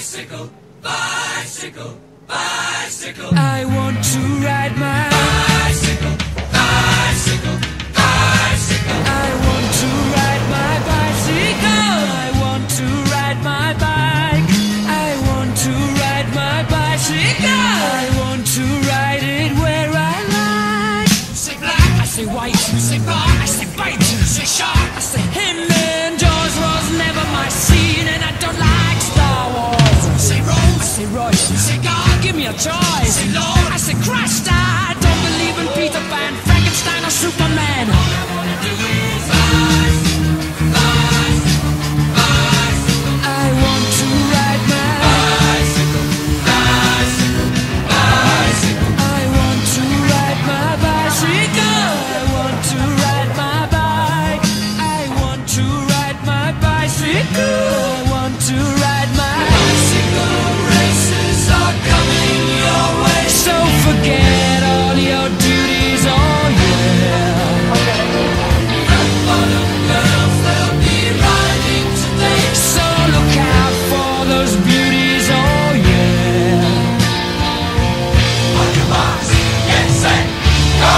Bicycle, bicycle, bicycle. I want to ride my bicycle, bicycle, bicycle. I want to ride my bicycle. I want to ride my bike. I want to ride my bicycle. I want to ride it where I like. Say black, I say white, say black, I say bite, say shark, I say him and Jaws was never my scene, and I don't like Star Wars. say I rose, say Royce, say God, give me a choice. say Lord. I say Christ, I don't believe in Peter Pan, Frankenstein or Superman. All I wanna do is bicycle, bicycle, bicycle. I want to ride my Bicycle, bicycle, bicycle. I want to ride my bicycle. I want to ride my bike. I want to ride my bicycle. I want to ride my Bicycle races are coming your way. So forget all your duties, oh yeah. Rock bottom girls, they'll be riding today. So look out for those beauties, oh yeah. On your marks, get set, go!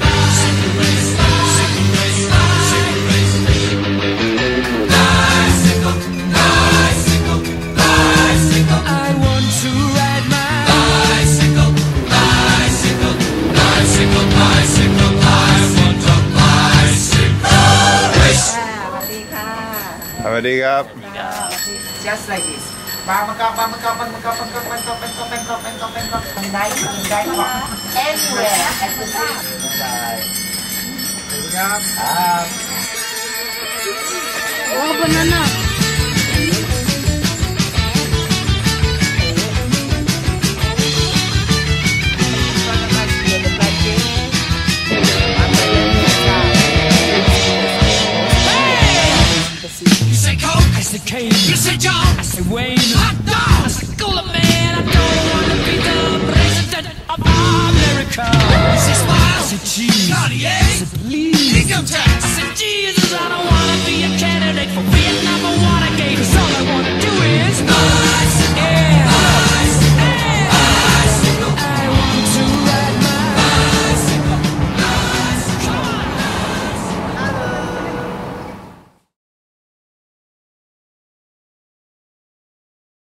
Bicycle race, bicycle race, bicycle race. Bicycle, bicycle, bicycle. I want to ride my Bicycle, bicycle, bicycle, bicycle. I want a bicycle race. สวัสดีค่ะ สวัสดีครับ just like this มันได้ของ anywhere at the time ครับ Oh banana